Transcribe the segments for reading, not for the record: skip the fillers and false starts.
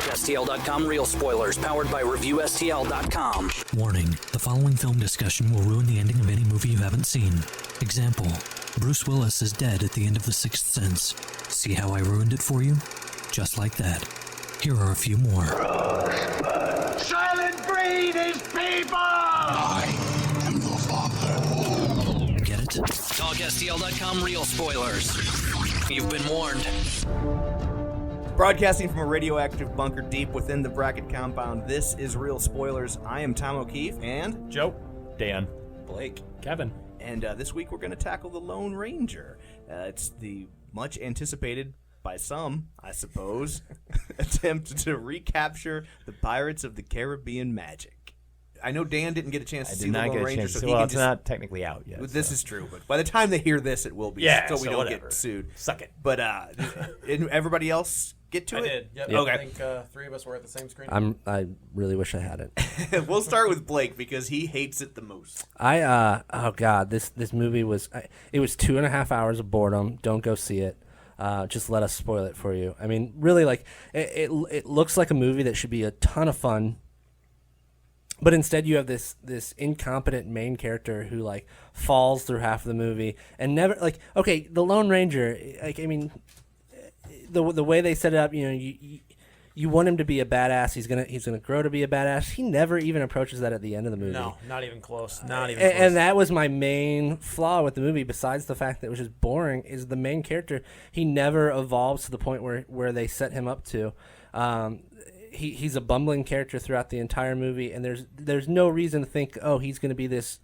TalkSTL.com real spoilers powered by ReviewSTL.com. Warning, the following film discussion will ruin the ending of any movie you haven't seen. Example, Bruce Willis is dead at the end of The Sixth Sense. See how I ruined it for you? Just like that. Here are a few more. Silent breed is people! I am your father. Get it? TalkSTL.com real spoilers. You've been warned. Broadcasting from a radioactive bunker deep within the Bracket compound, this is Real Spoilers. I am Tom O'Keefe and Joe. Dan. Blake. Kevin. And this week we're going to tackle The Lone Ranger. It's the much anticipated, by some, I suppose, attempt to recapture the Pirates of the Caribbean magic. I know Dan didn't get a chance to see The Lone Ranger, so he can it's not technically out yet. This is true, but by the time they hear this, it will be. So we don't whatever. get sued. Suck it. But didn't everybody else get to I it? did. Yep. Okay. I think three of us were at the same screen. I really wish I had it. We'll start with Blake because he hates it the most. Oh god, this movie was it was 2.5 hours of boredom. Don't go see it. Just let us spoil it for you. I mean, really, like it looks like a movie that should be a ton of fun, but instead you have this incompetent main character who like falls through half of the movie and never like. Okay, the Lone Ranger. Like, I mean, the way they set it up, you know, you want him to be a badass. He's gonna grow to be a badass. He never even approaches that at the end of the movie. No, not even close. Not even And, close. and that was my main flaw with the movie, besides the fact that it was just boring, is the main character. He never evolves to the point where they set him up to. He's a bumbling character throughout the entire movie, and there's no reason to think, oh, he's going to be this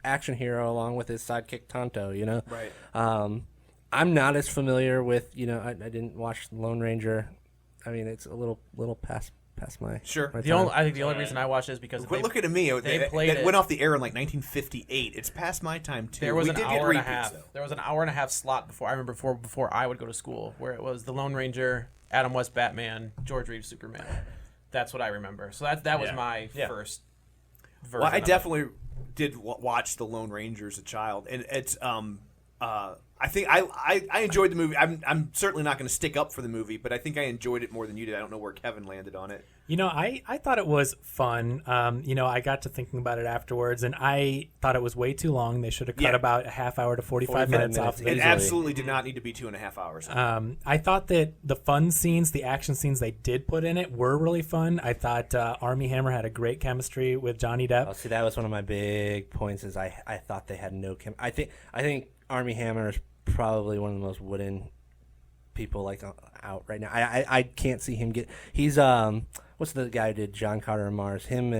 action hero along with his sidekick Tonto, you know? Right. I'm not as familiar with, you know, I didn't watch Lone Ranger. I mean, it's a little past my Sure. my I think the only reason I watched it is because Quit looking at me. they played that it. went off the air in like 1958. It's past my time too. There was we an did get hour and a repeats, half. though. There was an hour and a half slot before I remember before I would go to school, where it was the Lone Ranger, Adam West Batman, George Reeves Superman. That's what I remember. So that was my first version. Well, I of it. definitely did watch The Lone Ranger as a child, and it's I think I enjoyed the movie. I'm certainly not going to stick up for the movie, but I think I enjoyed it more than you did. I don't know where Kevin landed on it. You know, I thought it was fun. You know, I got to thinking about it afterwards, and I thought it was way too long. They should have cut about a half hour to 45 minutes off of It it. absolutely did not need to be 2.5 hours. I thought that the fun scenes, the action scenes they did put in it were really fun. I thought Armie Hammer had a great chemistry with Johnny Depp. Oh, see, that was one of my big points. Is I thought they had no I think Armie Hammer is probably one of the most wooden people like out right now. I can't see him get. He's what's the guy who did John Carter and Mars? Him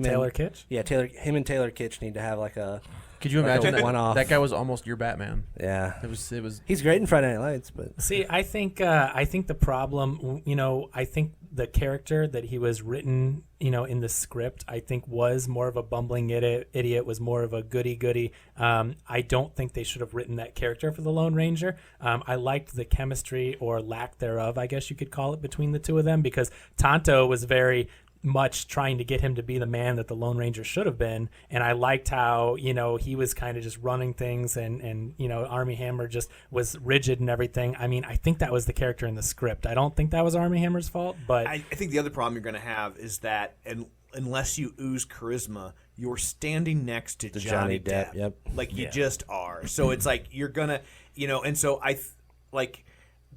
Taylor Kitsch? Yeah, him and Taylor Kitsch need to have like a. Could you like imagine a one-off. that guy was almost your Batman? Yeah, It was. He's great in Friday Night Lights, but See, I think the problem, you know, I think the character that he was written, you know, in the script, I think was more of a bumbling idiot, was more of a goody-goody. I don't think they should have written that character for the Lone Ranger. I liked the chemistry, or lack thereof, I guess you could call it, between the two of them, because Tonto was very much trying to get him to be the man that the Lone Ranger should have been, and I liked how, you know, he was kind of just running things, and you know, Armie Hammer just was rigid and everything. I mean, I think that was the character in the script. I don't think that was Armie Hammer's fault, but I think the other problem you're going to have is that unless you ooze charisma, you're standing next to Johnny Depp. Yep. Like you just are. So it's like you're going to, you know, and so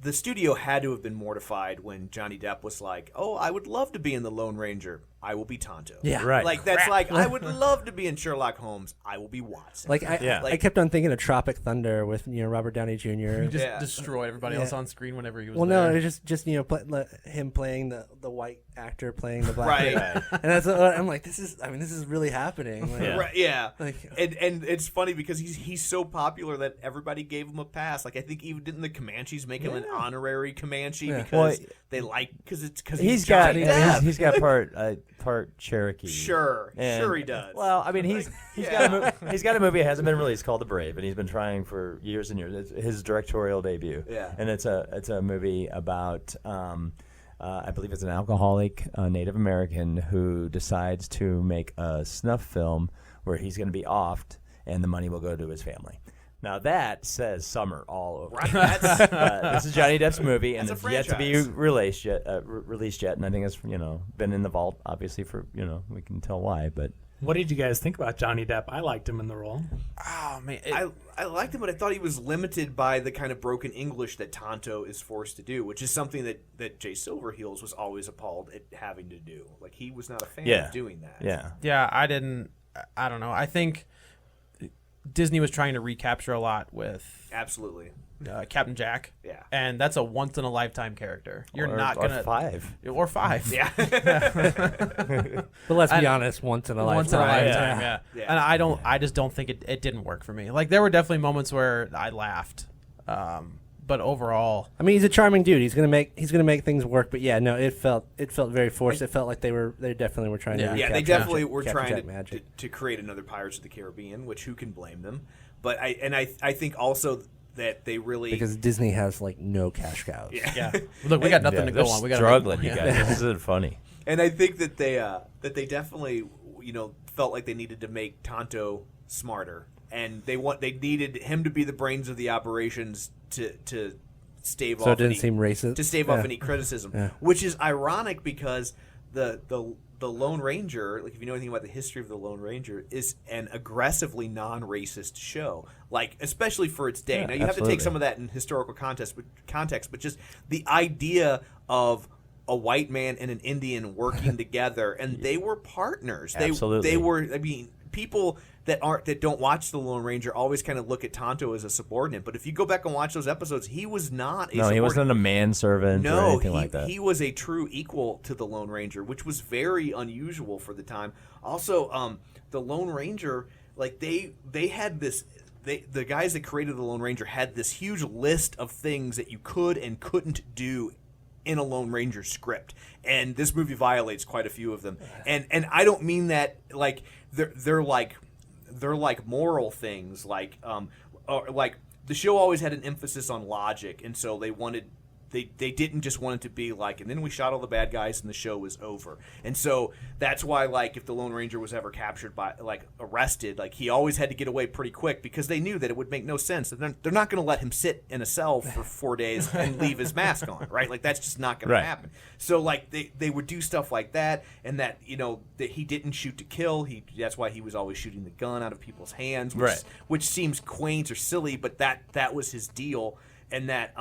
the studio had to have been mortified when Johnny Depp was like, "Oh, I would love to be in The Lone Ranger. I will be Tonto." Yeah. Right. Like that's like, I would love to be in Sherlock Holmes. I will be Watson. like I kept on thinking of Tropic Thunder with, you know, Robert Downey Jr. He just destroyed everybody else on screen whenever he was Well, there. no, it's just you know, him playing the white actor playing the black Right. guy. And that's I'm like, this is really happening. Like, Right, yeah. Like- and it's funny because he's so popular that everybody gave him a pass. Like I think even didn't the Comanches make him an honorary Comanche because he's got part Cherokee. Sure he does. Well, I mean, he's got a movie that hasn't been released called The Brave, and he's been trying for years and years. It's his directorial debut. Yeah. And it's a movie about I believe it's an alcoholic Native American who decides to make a snuff film where he's going to be offed, and the money will go to his family. Now that says summer all over. Right. That's, This is Johnny Depp's movie, and That's it's a yet to be franchise. released yet. And I think it's been in the vault, obviously for we can tell why. But What did you guys think about Johnny Depp? I liked him in the role. Oh man, I liked him, but I thought he was limited by the kind of broken English that Tonto is forced to do, which is something that Jay Silverheels was always appalled at having to do. Like, he was not a fan of doing that. yeah, I don't know. I think Disney was trying to recapture a lot with Absolutely. Captain Jack. Yeah. And that's a once in a lifetime character. You're not or gonna 5. or 5. Yeah. But let's be honest, once in a lifetime. Once in a lifetime, yeah. Yeah. And I just don't think it didn't work for me. Like, there were definitely moments where I laughed. But overall, I mean, he's a charming dude. He's gonna make things work. But yeah, no, it felt very forced. It felt like they definitely were trying to. Yeah. Yeah, they recapture definitely were Captain trying Jack magic. to create another Pirates of the Caribbean, which who can blame them? But I think also that they really Because Disney has like no cash cows. yeah. Look, we got nothing to go on. We got struggling, you guys. This isn't funny. And I think that they definitely felt like they needed to make Tonto smarter, and they needed him to be the brains of the operations to stave off. So it didn't seem racist. To stave off any criticism, which is ironic because the Lone Ranger, like if you know anything about the history of the Lone Ranger, is an aggressively non-racist show, like especially for its day. Yeah, now you have to take some of that in historical context, but just the idea of a white man and an Indian working together, and they were partners. Absolutely. They were. I mean, people that don't watch the Lone Ranger always kind of look at Tonto as a subordinate, but if you go back and watch those episodes, he was not. No, he wasn't a manservant or anything like that. He was a true equal to the Lone Ranger, which was very unusual for the time. Also, the Lone Ranger, like they had this. The guys that created the Lone Ranger had this huge list of things that you could and couldn't do in a Lone Ranger script, and this movie violates quite a few of them. And I don't mean that like they're like moral things, like or like the show always had an emphasis on logic, and so they didn't just want it to be like, and then we shot all the bad guys and the show was over. And so that's why, like, if the Lone Ranger was ever captured by, like, arrested, like, he always had to get away pretty quick because they knew that it would make no sense. They're not going to let him sit in a cell for 4 days and leave his mask on, right? Like, that's just not going to happen. So, like, they would do stuff like that, and that, that he didn't shoot to kill. That's why he was always shooting the gun out of people's hands, which seems quaint or silly, but that was his deal, and that,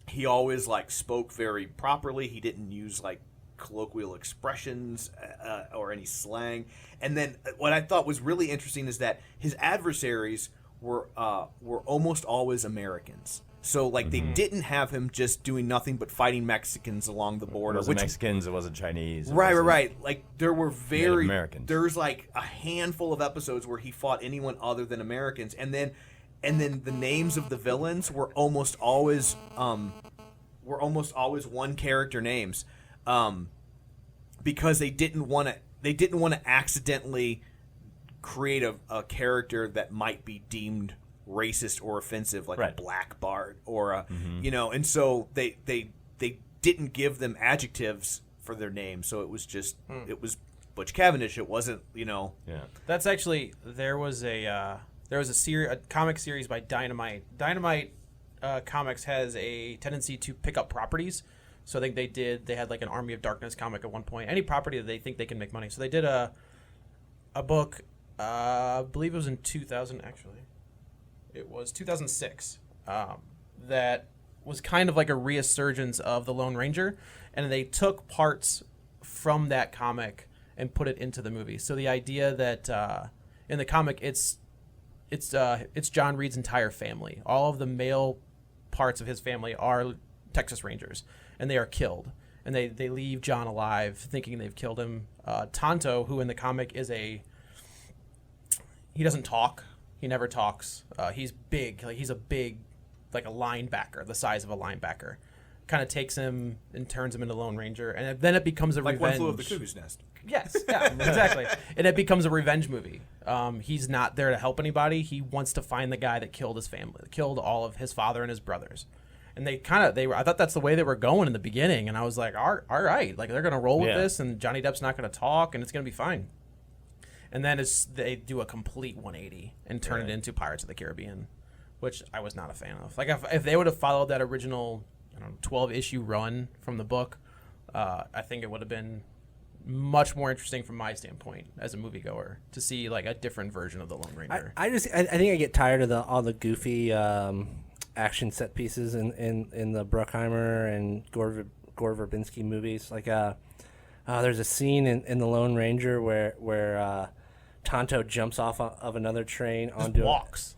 he always like spoke very properly. He didn't use like colloquial expressions or any slang. And then what I thought was really interesting is that his adversaries were almost always Americans. So like they didn't have him just doing nothing but fighting Mexicans along the border. It wasn't Mexicans. It wasn't Chinese. Right. Like there were Native Americans. There's like a handful of episodes where he fought anyone other than Americans, and then the names of the villains were almost always one character names, because they didn't want to accidentally create a character that might be deemed racist or offensive, like a Black Bart or a and so they didn't give them adjectives for their names, so it was just it was Butch Cavendish. It wasn't That's actually there was a comic series by Dynamite. Dynamite Comics has a tendency to pick up properties. So I think they had like an Army of Darkness comic at one point. Any property that they think they can make money. So they did a book, I believe it was in 2000 actually. It was 2006. That was kind of like a resurgence of the Lone Ranger, and they took parts from that comic and put it into the movie. So the idea that in the comic it's John Reed's entire family. All of the male parts of his family are Texas Rangers, and they are killed. And they leave John alive, thinking they've killed him. Tonto, who in the comic he doesn't talk. He never talks. He's big. Like he's a linebacker, the size of a linebacker. Kind of takes him and turns him into Lone Ranger, and then it becomes a revenge. Like One Flew Over the Cuckoo's Nest. Yes, yeah, exactly. And it becomes a revenge movie. He's not there to help anybody. He wants to find the guy that killed his family, killed all of his father and his brothers. And I thought that's the way they were going in the beginning. And I was like, all right, like they're going to roll with this, and Johnny Depp's not going to talk, and it's going to be fine. And then they do a complete 180 and turn it into Pirates of the Caribbean. which I was not a fan of. Like if they would have followed that original 12-issue run from the book, I think it would have been much more interesting from my standpoint as a moviegoer to see like a different version of the Lone Ranger. I think I get tired of all the goofy action set pieces in the Bruckheimer and Gore Verbinski movies. Like there's a scene in the Lone Ranger where Tonto jumps off of another train onto walks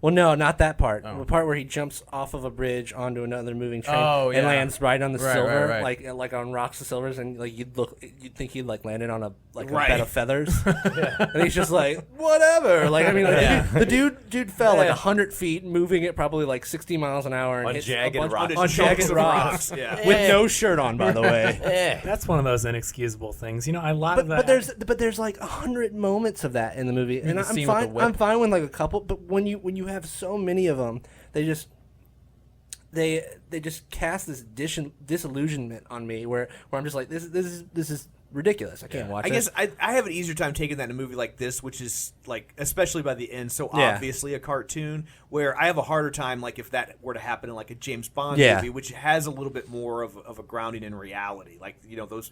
Well, no, not that part. Oh. The part where he jumps off of a bridge onto another moving train and lands right on the silver, right. like on rocks of silvers, and like you'd think he'd like landed on a bed of feathers, and he's just like whatever. Like I mean, the dude fell like 100 feet, moving at probably like 60 miles an hour, and On hit jagged a bunch, rocks. on jagged rocks, with no shirt on, by the way. That's one of those inexcusable things. You know, a lot of that. But there's like 100 moments of that in the movie, and the I'm scene with the fine. whip. I'm fine with like a couple, but when you have so many of them, they just cast this disillusionment on me where I'm just like this is ridiculous. I can't watch it. I guess I have an easier time taking that in a movie like this, which is like, especially by the end, so obviously a cartoon, where I have a harder time like if that were to happen in like a James Bond movie, which has a little bit more of a grounding in reality. Like, you know, those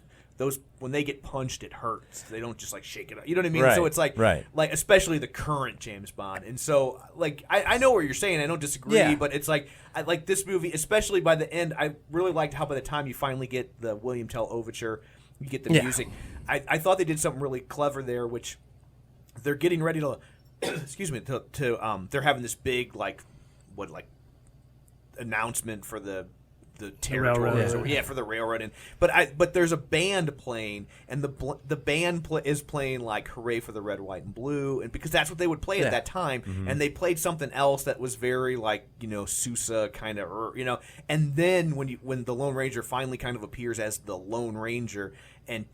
when they get punched, it hurts. They don't just like shake it up. You know what I mean? Right, So it's like like especially the current James Bond. And so like I know what you're saying. I don't disagree, but it's like I like this movie, especially by the end. I really liked how by the time you finally get the William Tell overture, you get the music. I thought they did something really clever there, which they're getting ready to excuse me to they're having this big like announcement for the territories for the railroad, and but there's a band playing, and the band is playing like Hooray for the Red, White, and Blue, and because that's what they would play at that time, and they played something else that was very like, you know, Sousa kind of, you know, and then when the Lone Ranger finally kind of appears as the Lone Ranger, and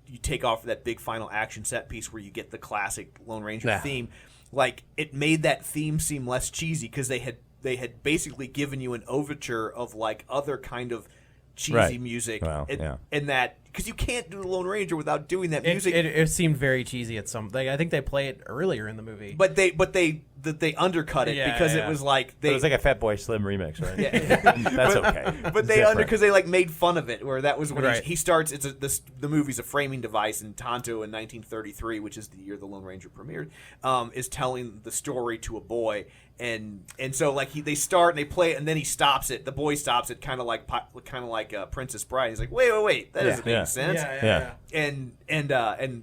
you take off that big final action set piece where you get the classic Lone Ranger theme, like it made that theme seem less cheesy because they had basically given you an overture of like other kind of cheesy music, and that because you can't do the Lone Ranger without doing that music. It seemed very cheesy at some. I think they play it earlier in the movie, but they undercut it because it was like it was like a Fatboy Slim remix, right? Yeah. That's okay. But because they like made fun of it, where that was when he starts. The movie's a framing device, and Tonto in 1933, which is the year the Lone Ranger premiered, is telling the story to a boy. And so like they start and they play it, and then he stops it. The boy stops it, kind of like Princess Bride. He's like, wait, that doesn't make sense. And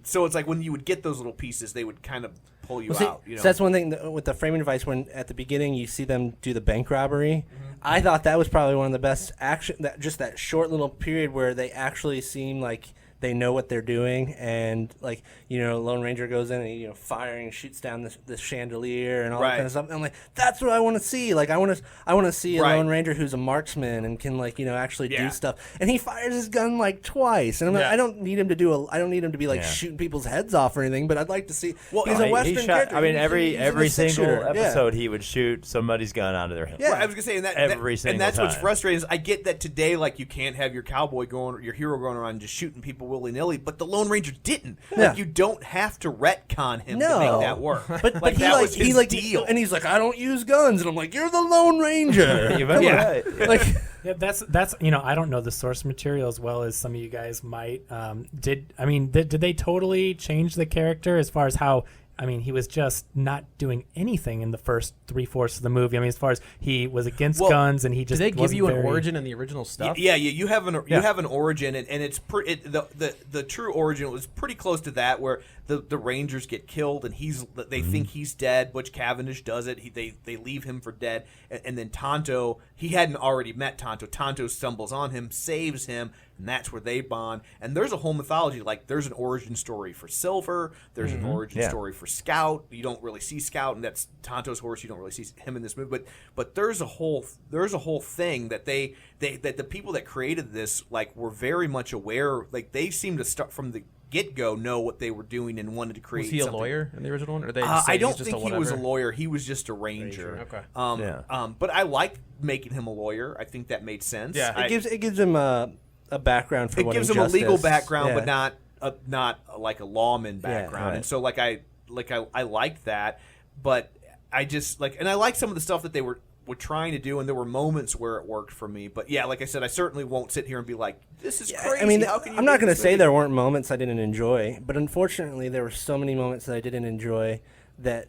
so it's like when you would get those little pieces, they would kind of pull you out. You know? So that's one thing with the framing device. When at the beginning you see them do the bank robbery, I thought that was probably one of the best action. That short little period where they actually seem like they know what they're doing, and like, you know, Lone Ranger goes in and, you know, firing, shoots down this chandelier and all that kind of stuff. And I'm like, that's what I want to see. Like I want to see a Lone Ranger who's a marksman and can, like, you know, actually do stuff. And he fires his gun like twice, and I'm like, I don't need him to be like shooting people's heads off or anything. But I'd like to see. Well, he's a Western character. I mean, every single episode he would shoot somebody's gun onto their head. Yeah, I was gonna say, and that's time. What's frustrating is I get that today, like, you can't have your your hero going around just shooting people willy-nilly, but the Lone Ranger didn't. Like, you don't have to retcon him to make that work. But like, that was his deal. And he's like, I don't use guns, and I'm like, you're the Lone Ranger. That's you know, I don't know the source material as well as some of you guys might. Did they totally change the character as far as how? I mean, he was just not doing anything in the first 3/4 of the movie. I mean, as far as he was against guns, and he just did they give you an origin in the original stuff? Yeah. You have an origin, and it's the true origin was pretty close to that, where the Rangers get killed, and they think he's dead. Butch Cavendish does it. They leave him for dead, and then Tonto, he hadn't already met Tonto. Tonto stumbles on him, saves him, and that's where they bond. And there's a whole mythology. Like, there's an origin story for Silver. There's an origin story for Scout. You don't really see Scout, and that's Tonto's horse. You don't really see him in this movie. But there's a whole thing that that the people that created this, like, were very much aware. Like, they seem to start from the get-go know what they were doing and wanted to create. Was he a something. lawyer in the original one? Or I don't think he was a lawyer. He was just a ranger. Okay. But I liked making him a lawyer. I think that made sense. Yeah, it gives him a background for it what gives him justice. a legal background, but not like a lawman background. Yeah, right. And so like I liked that, but I just like, and I like some of the stuff that they were trying to do, and there were moments where it worked for me. But yeah, like I said, I certainly won't sit here and be like, this is crazy. I mean, How can you I'm not going to say there weren't moments I didn't enjoy, but unfortunately, there were so many moments that I didn't enjoy that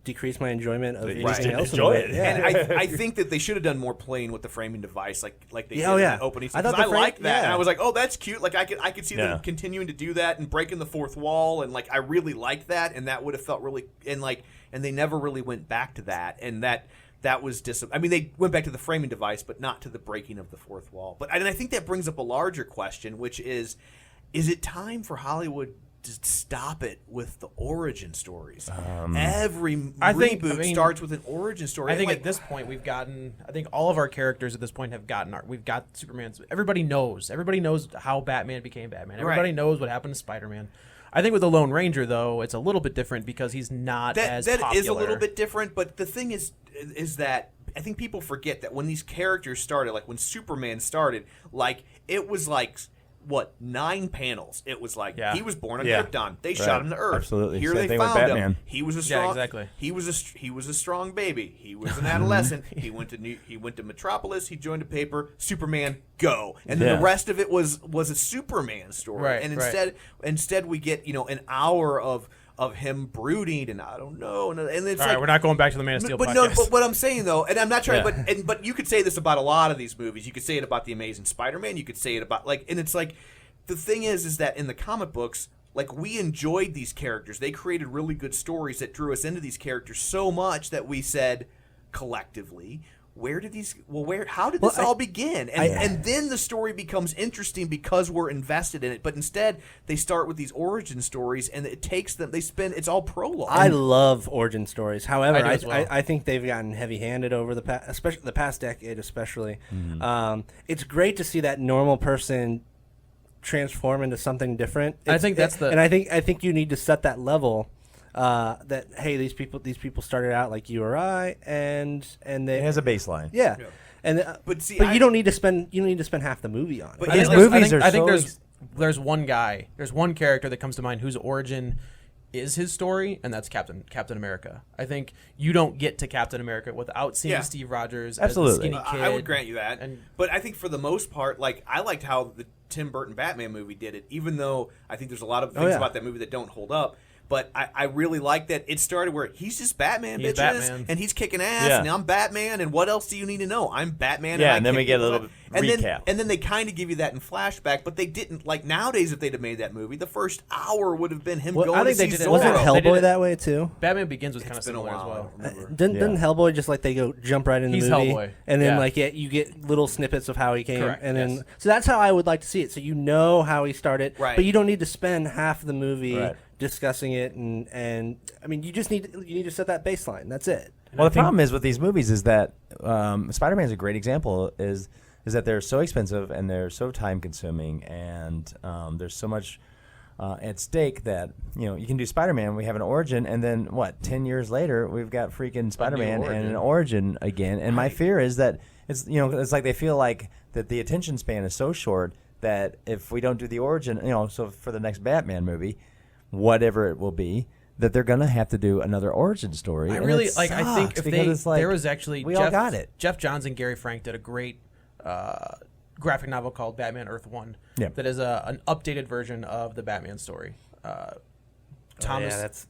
decreased my enjoyment of anything else. Enjoy it. Yeah. And I think that they should have done more playing with the framing device, like they did in the opening scene. I thought I like that, yeah. and I was like, oh, that's cute. Like I could see them continuing to do that and breaking the fourth wall, and like I really liked that, and that would have felt really and they never really went back to that, and that was I mean, they went back to the framing device, but not to the breaking of the fourth wall. But I think that brings up a larger question, which is it time for Hollywood to stop it with the origin stories? Every reboot starts with an origin story. I think at this point I think all of our characters at this point we've got Superman's. Everybody knows how Batman became Batman. Everybody knows what happened to Spider-Man. I think with the Lone Ranger, though, it's a little bit different because he's not as popular. That is a little bit different, but the thing is that I think people forget that when these characters started, like when Superman started, like it was like 9 panels. It was like he was born on Krypton. They shot him to Earth. Absolutely. Here Same they thing with found him. Batman. He was a strong. Yeah, exactly. He was a strong baby. He was an adolescent. He went to Metropolis. He joined a paper. Superman, go. And then the rest of it was a Superman story. Right, and instead we get an hour of him brooding, and I don't know, and it's all right, we're not going back to the Man of Steel podcast. But what I'm saying though, and I'm not trying, but you could say this about a lot of these movies. You could say it about the Amazing Spider-Man. You could say it about and it's like the thing is that in the comic books, like we enjoyed these characters. They created really good stories that drew us into these characters so much that we said collectively, how did this all begin? And then the story becomes interesting because we're invested in it. But instead, they start with these origin stories, and it takes them. It's all prologue. I love origin stories. However, I think they've gotten heavy-handed over the past, especially the past decade. Mm-hmm. It's great to see that normal person transform into something different. I think and I think you need to set that level. That hey, these people started out like you or I, and they it has a baseline. Yeah. And but you don't need to spend half the movie on it. But I think there's one character that comes to mind whose origin is his story, and that's Captain America. I think you don't get to Captain America without seeing Steve Rogers as the skinny kid. I would grant you that. But I think for the most part, like I liked how the Tim Burton Batman movie did it, even though I think there's a lot of things about that movie that don't hold up. But I really like that it started where he's just Batman, bitches, and he's kicking ass, and I'm Batman, and what else do you need to know? I'm Batman. Yeah, and then we get a little recap. And then they kind of give you that in flashback, but they didn't. Like nowadays, if they'd have made that movie, the first hour would have been him going to see Zorro. Wasn't Hellboy that way too? Batman Begins was kind of similar as well. Didn't Hellboy just like they go jump right in the movie? He's Hellboy. And then you get little snippets of how he came. Correct, and then so that's how I would like to see it. So you know how he started, but you don't need to spend half the movie discussing it, and I mean you need to set that baseline. That's it. Well, the problem is with these movies is that Spider-Man is a great example. Is that they're so expensive and they're so time consuming, and there's so much at stake that you can do Spider-Man. We have an origin, and then 10 years later we've got freaking Spider-Man and an origin again. And my fear is that it's it's like they feel like that the attention span is so short that if we don't do the origin, so for the next Batman movie, whatever it will be, that they're gonna have to do another origin story. I think if there was actually all got it. Jeff Johns and Gary Frank did a great graphic novel called Batman Earth 1 that is an updated version of the Batman story. That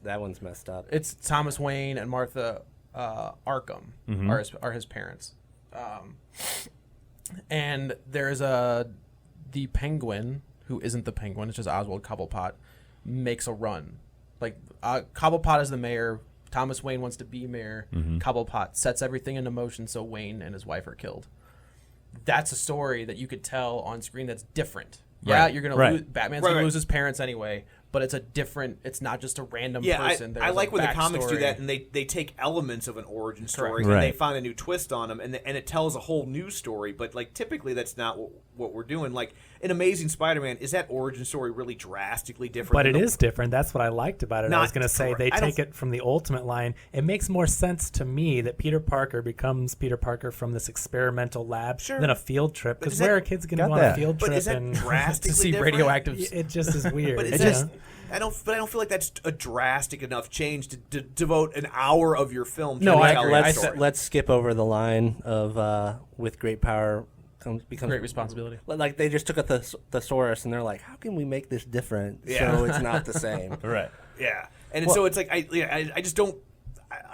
one's messed up. It's Thomas Wayne and Martha Arkham are his parents, and there's the Penguin who isn't the Penguin. It's just Oswald Cobblepot makes a run. Like Cobblepot is the mayor. Thomas Wayne wants to be mayor. Cobblepot sets everything into motion so Wayne and his wife are killed. That's a story that you could tell on screen that's different. Yeah, you're gonna lose. Batman's gonna lose his parents anyway, but it's a different. It's not just a random person. I like when the comics do that, and they take elements of an origin story and they find a new twist on them, and it tells a whole new story. But like typically, that's not what we're doing. Like in Amazing Spider-Man, is that origin story really drastically different? But it is different. That's what I liked about it. I was going to say they take it from the Ultimate line. It makes more sense to me that Peter Parker becomes Peter Parker from this experimental lab than a field trip. Because where are kids going to go on a field trip and drastically to see different? radioactive? It just is weird. But I don't feel like that's a drastic enough change to devote an hour of your film to retelling that story. Let's skip over the line of with great power becomes great responsibility. Like they just took a thesaurus and they're like, how can we make this different so it's not the same? Right. Yeah. And so it's like I just don't.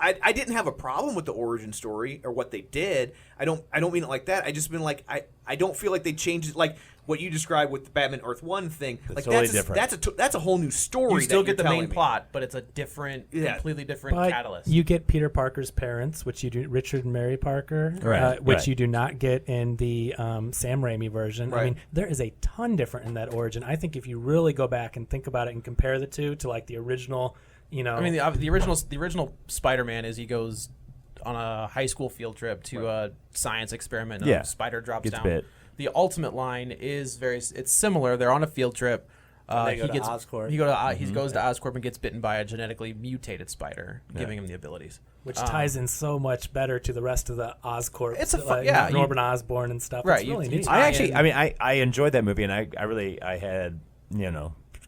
I didn't have a problem with the origin story or what they did. I don't mean it like that. I just mean like I don't feel like they changed it, like what you described with the Batman Earth 1 thing. Like totally different. That's a whole new story. You still that get the you're main telling me. plot, but it's a different, completely different But catalyst. you get Peter Parker's parents, which you do, Richard and Mary Parker, Right, which right. you do not get in the Sam Raimi version. I Right. mean, there is a ton different in that origin. I think if you really go back and think about it and compare the two to like the original, I mean, the original Spider-Man is he goes on a high school field trip to a science experiment. And a spider drops Gets down. bit. The Ultimate line is it's similar. They're on a field trip. They go to Oscorp. He goes to Oscorp and gets bitten by a genetically mutated spider, giving him the abilities. which ties in so much better to the rest of the Oscorp. It's a Norman Osborn and stuff. Right, It's really neat. I enjoyed that movie, and I had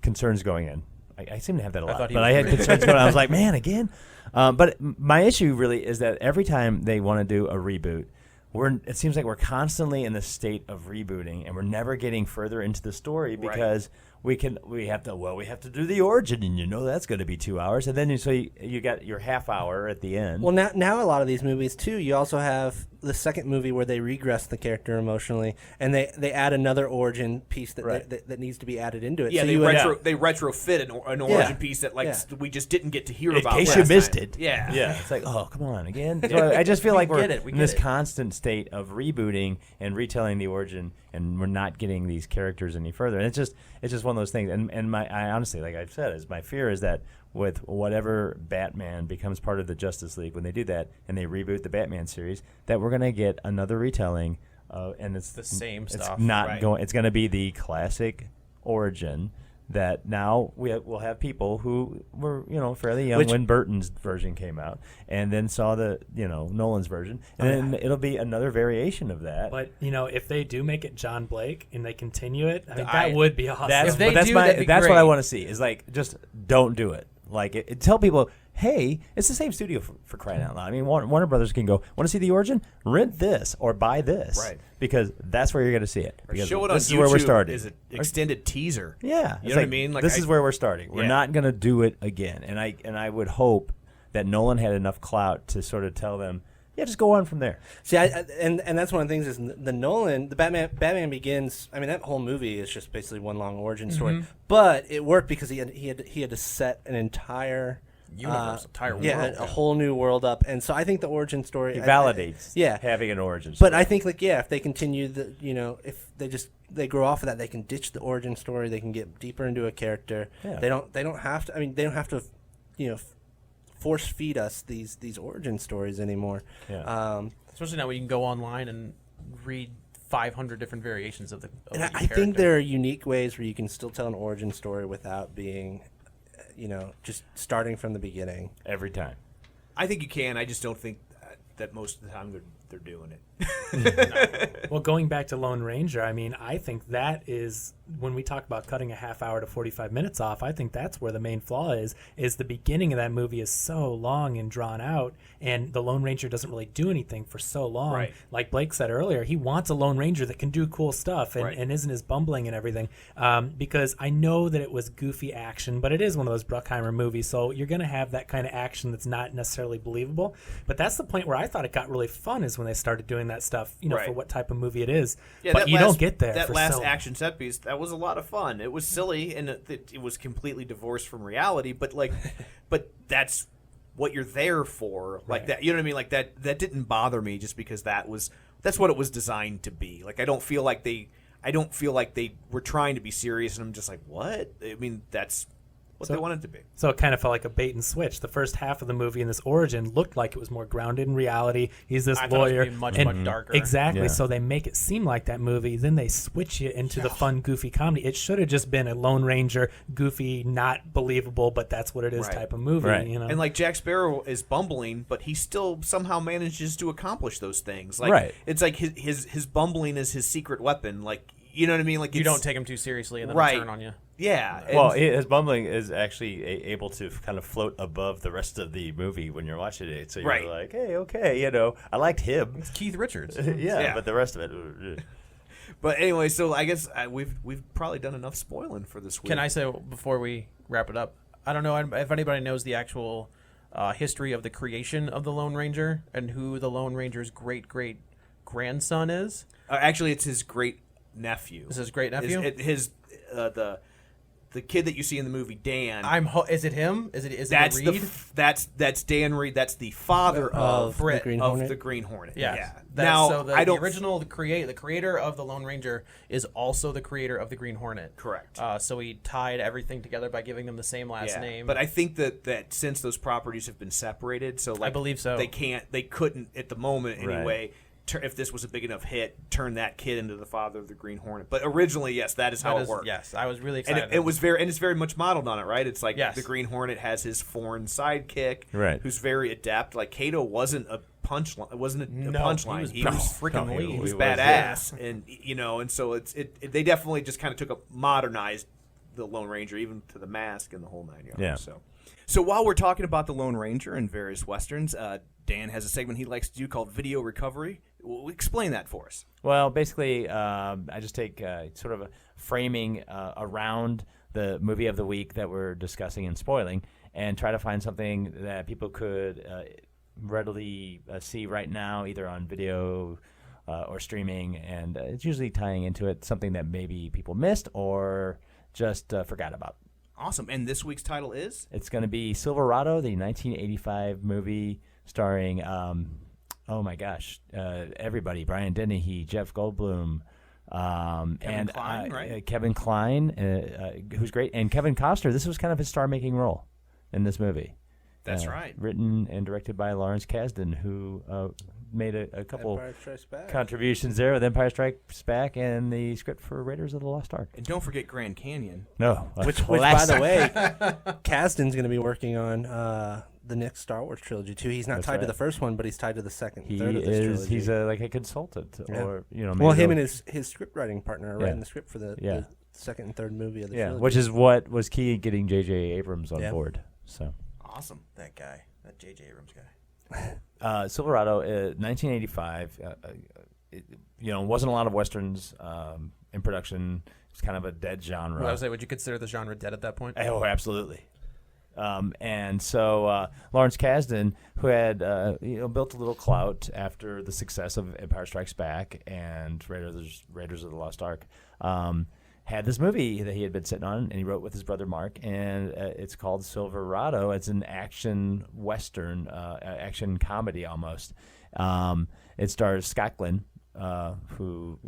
concerns going in. I seem to have that a lot, but I had concerns going. I was like, man, again. But my issue really is that every time they want to do a reboot, it seems like we're constantly in the state of rebooting, and we're never getting further into the story because we have to do the origin, and that's going to be 2 hours, and then you got your half hour at the end. Well, now a lot of these movies too, you also have the second movie where they regress the character emotionally, and they add another origin piece that needs to be added into it. Yeah, so they retrofit an origin piece that we just didn't get to hear about. In case you missed time. it. Yeah. It's like, oh, come on again. So I just feel like we're in this it. constant state of rebooting and retelling the origin, and we're not getting these characters any further. And it's just one of those things. And I honestly, like I've said, my fear is that with whatever Batman becomes part of the Justice League, when they do that and they reboot the Batman series, that we're going to get another retelling, and it's the same it's stuff. Not going. It's going to be the classic origin. That now we'll have people who were fairly young when Burton's version came out, and then saw the Nolan's version, and then it'll be another variation of that. But if they do make it John Blake and they continue it, that would be awesome. If they that's do, that'd be that's great. what I want to see. Is like just don't do it. Like tell people, hey, it's the same studio for crying out loud. I mean, Warner Brothers can go, want to see the origin? Rent this or buy this, right? Because that's where you're going to see it. Because show it on this YouTube is where we're starting. Is an extended teaser. Yeah, you know what I mean. Like, this is where we're starting. We're not going to do it again. And I would hope that Nolan had enough clout to sort of tell them, yeah, just go on from there. See, and that's one of the things is the Batman Begins. I mean, that whole movie is just basically one long origin story. But it worked because he had to set an entire universe, world, a whole new world up. And so I think the origin story it validates having an origin But story. I think if they continue if they grow off of that, they can ditch the origin story. They can get deeper into a character. Yeah. They don't have to. I mean, they don't have to force feed us these origin stories anymore. Yeah. Especially now, we can go online and read 500 different variations of the. And I think there are unique ways where you can still tell an origin story without being, just starting from the beginning every time. I think you can. I just don't think that most of the time they're doing it. No. Well, going back to Lone Ranger, I mean, I think that is when we talk about cutting a half hour to 45 minutes off. I think that's where the main flaw is the beginning of that movie is so long and drawn out, and the Lone Ranger doesn't really do anything for so long. Right. Like Blake said earlier, he wants a Lone Ranger that can do cool stuff and isn't as bumbling and everything. Because I know that it was goofy action, but it is one of those Bruckheimer movies, so you're going to have that kind of action that's not necessarily believable. But that's the point where I thought it got really fun is when they started doing that stuff, for what type of movie it is. Yeah, but you don't get there. That for last action set piece, that was a lot of fun. It was silly and it was completely divorced from reality, but but that's what you're there for. Like that, you know what I mean? Like that didn't bother me just because that's what it was designed to be. Like I don't feel like they were trying to be serious, and I'm just like, what? I mean, that's what they want it to be. So it kind of felt like a bait and switch. The first half of the movie in this origin looked like it was more grounded in reality. He's this I thought lawyer. it was much darker. Exactly. Yeah. So they make it seem like that movie. Then they switch it into the fun, goofy comedy. It should have just been a Lone Ranger, goofy, not believable, but that's what it is Right. type of movie. Right. You know? And like Jack Sparrow is bumbling, but he still somehow manages to accomplish those things. Like Right. it's like his bumbling is his secret weapon. Like you know what I mean? Like You it's- don't take him too seriously and then Right. turn on you. Yeah. and- Well, his bumbling is actually able to kind of float above the rest of the movie when you're watching it. So you're Right. like, hey, okay, I liked him. It's Keith Richards. Yeah, but the rest of it. but anyway, so I guess we've probably done enough spoiling for this week. Can I say before we wrap it up? I don't know if anybody knows the actual history of the creation of the Lone Ranger and who the Lone Ranger's great grandson is. Actually, it's his great nephew. Is his great nephew? The kid that you see in the movie, Dan. Is it him? Is it that's Reed? That's Dan Reed. That's the father of Brit. Green of Hornet. the Green Hornet. Yeah. Yeah. Now, Now so I don't. the creator of the Lone Ranger is also the creator of the Green Hornet. Correct. So he tied everything together by giving them the same last name. But I think that since those properties have been separated, so like I believe so. they couldn't at the moment Right. anyway. If this was a big enough hit, turn that kid into the father of the Green Hornet. But originally, yes, that is how it worked. Yes, I was really And excited. it's very much modeled on it, right? It's like Yes. the Green Hornet has his foreign sidekick, Right. who's very adept. Like Kato wasn't a punchline. It wasn't a punchline. he was freaking no, lean. He was He was, badass, and and so they definitely just kind of took a modernized the Lone Ranger, even to the mask and the whole 9 yards. Yeah. So while we're talking about the Lone Ranger and various westerns, Dan has a segment he likes to do called Video Recovery. Well, explain that for us. Well, basically, I just take sort of a framing around the movie of the week that we're discussing and spoiling, and try to find something that people could readily see right now, either on video or streaming, and it's usually tying into it something that maybe people missed or just forgot about. Awesome. And this week's title is? It's going to be Silverado, the 1985 movie starring, oh my gosh, everybody: Brian Dennehy, Jeff Goldblum, and Kline, right? Kevin Kline, who's great, and Kevin Costner. This was kind of his star-making role in this movie. That's right. Written and directed by Lawrence Kasdan, who made a couple Empire Strikes Back. contributions there with Empire Strikes Back and the script for Raiders of the Lost Ark. And don't forget Grand Canyon. No, Which by the way, Kasdan's going to be working on the next Star Wars trilogy too. He's not That's tied to right. the first one, but he's tied to the second, and he third of this is. trilogy. He's like a consultant, Yeah. or well, maybe him they'll- and his script writing partner are writing the script for the second and third movie of the trilogy. which is what was key in getting J.J. Abrams on board. So, Awesome. that guy, that J.J. Abrams guy. Silverado, 1985. Wasn't a lot of westerns in production. It's kind of a dead genre. Well, I was say, would you consider the genre dead at that point? Oh, absolutely. And so Lawrence Kasdan, who had built a little clout after the success of Empire Strikes Back and Raiders of the Lost Ark, had this movie that he had been sitting on, and he wrote with his brother Mark, and it's called Silverado. It's an action western, action comedy almost. It stars Scott Glenn, who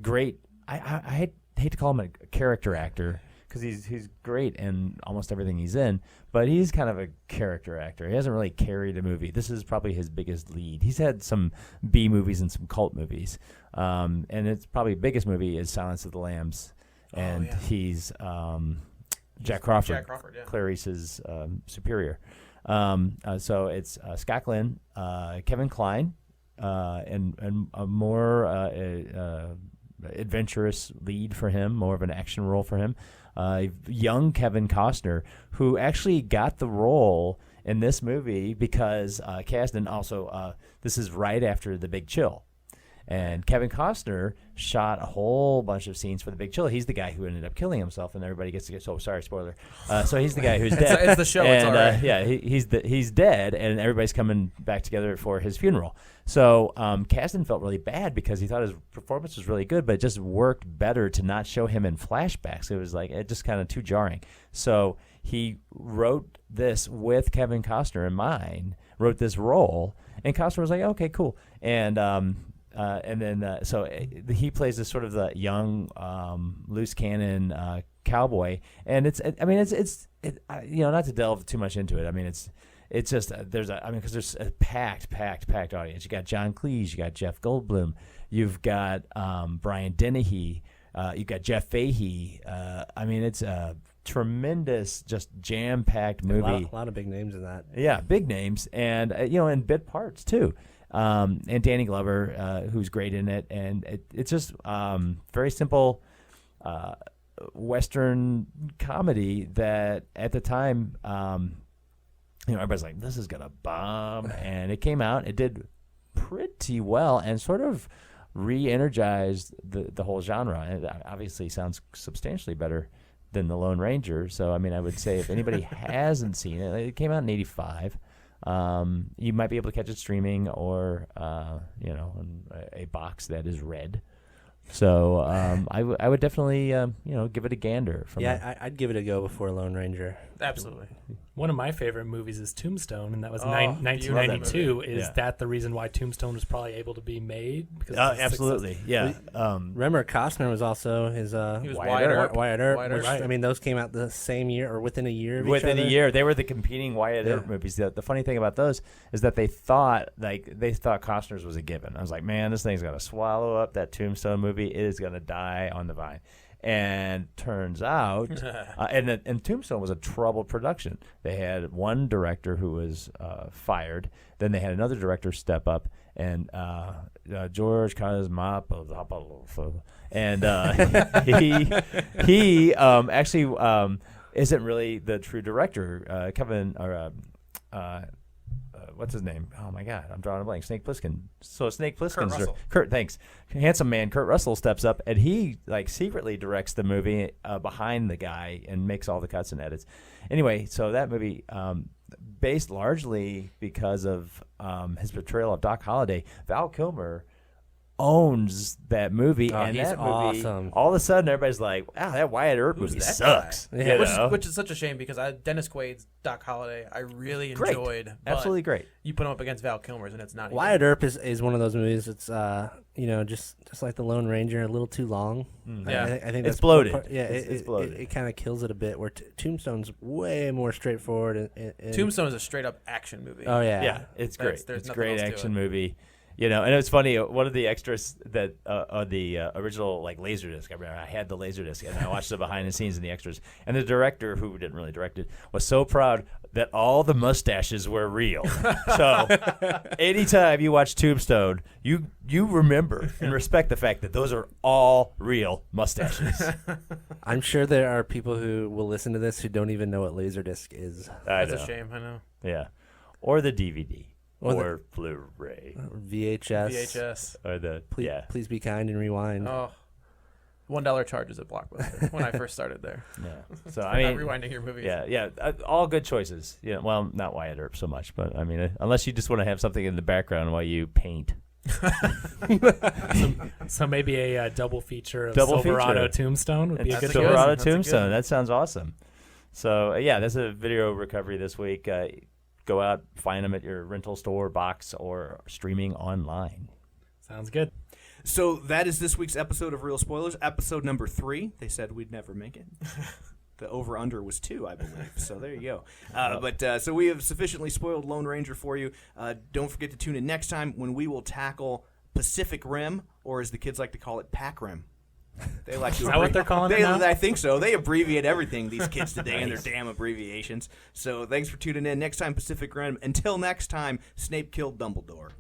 great. I hate to call him a character actor, because he's great in almost everything he's in, but he's kind of a character actor. He hasn't really carried a movie. This is probably his biggest lead. He's had some B movies and some cult movies, and it's probably biggest movie is Silence of the Lambs, and he's Jack Crawford, yeah. Clarice's superior. So it's Scott Glenn, Kevin Kline, and a more adventurous lead for him, more of an action role for him. Young Kevin Costner, who actually got the role in this movie because Kasdan also, this is right after The Big Chill. And Kevin Costner shot a whole bunch of scenes for The Big Chill. He's the guy who ended up killing himself, and everybody gets to get. So sorry, spoiler. So he's the guy who's dead. It's the show. It's all right. Yeah, he's dead, and everybody's coming back together for his funeral. So Kasdan felt really bad because he thought his performance was really good, but it just worked better to not show him in flashbacks. It was like it just kind of too jarring. So he wrote this with Kevin Costner in mind. Wrote this role, and Costner was like, "Okay, cool," and then he plays this sort of the young loose cannon cowboy, and it's not to delve too much into it. I mean, it's just because there's a packed audience. You got John Cleese, you got Jeff Goldblum, you've got Brian Dennehy, you've got Jeff Fahey. I mean, it's a tremendous, just jam-packed movie. A lot of big names in that. Yeah, big names, and and bit parts too. And Danny Glover, who's great in it, and it's just very simple Western comedy that at the time, everybody's like, this is gonna bomb, and it came out. It did pretty well, and sort of re-energized the whole genre. And it obviously sounds substantially better than The Lone Ranger. So I mean, I would say if anybody hasn't seen it, it came out in '85. You might be able to catch it streaming or in a box that is red. So I would definitely give it a gander. I'd give it a go before Lone Ranger. Absolutely. One of my favorite movies is Tombstone, and that was Oh, 1992. that Is that the reason why Tombstone was probably able to be made? Because of the Absolutely, success? yeah. Remember, Costner was also his He was Wyatt Earp. Wyatt Earp. Which, I mean, those came out the same year or within a year of each Within a other. year, they were the competing Wyatt Earp movies. The funny thing about those is that they thought Costner's was a given. I was like, man, this thing's gonna swallow up that Tombstone movie. It is gonna die on the vine. And turns out, and Tombstone was a troubled production. They had one director who was fired. Then they had another director step up, and George Cosmopoulos, and he actually isn't really the true director. Kevin or what's his name? Oh my God, I'm drawing a blank. Snake Plissken. So Snake Plissken's Kurt. Thanks, handsome man. Kurt Russell steps up and he secretly directs the movie behind the guy and makes all the cuts and edits. Anyway, so that movie, based largely because of his portrayal of Doc Holliday, Val Kilmer owns that movie, and he's that movie, awesome. all of a sudden, everybody's like, "Wow, that Wyatt Earp movie sucks." Which is such a shame because Dennis Quaid's Doc Holliday I really enjoyed. Absolutely great. You put him up against Val Kilmer's, and it's not. Wyatt Earp is one of those movies. It's just like The Lone Ranger, a little too long. Yeah, I think it's that's bloated. It's bloated. It kind of kills it a bit. Where Tombstone's way more straightforward. Tombstone is a straight up action movie. Oh yeah, yeah, it's great. There's It's a nothing great else to action it. movie. And it's funny. One of the extras that on the original Laserdisc, I remember I had the Laserdisc, and I watched the behind the scenes and the extras. And the director, who didn't really direct it, was so proud that all the mustaches were real. So anytime you watch Tombstone, you remember and respect the fact that those are all real mustaches. I'm sure there are people who will listen to this who don't even know what Laserdisc is. That's a shame. I know. Yeah, or the DVD. Or Blu-ray, VHS, or the Please be kind and rewind. Oh, $1 charges at Blockbuster when I first started there. Yeah, so I mean, rewinding your movies. Yeah, all good choices. Yeah, well, not Wyatt Earp so much, but I mean, unless you just want to have something in the background while you paint. So maybe a double feature of Silverado Tombstone would be a good Silverado Tombstone. That sounds awesome. So that's a video recovery this week. Go out, find them at your rental store, box, or streaming online. Sounds good. So that is this week's episode of Real Spoilers, episode number 3. They said we'd never make it. The over-under was 2, I believe. So there you go. So we have sufficiently spoiled Lone Ranger for you. Don't forget to tune in next time when we will tackle Pacific Rim, or as the kids like to call it, Pac Rim. They like to Is that what they're calling it now? I think so. They abbreviate everything, these kids today, and their damn abbreviations. So thanks for tuning in. Next time, Pacific Rim. Until next time, Snape killed Dumbledore.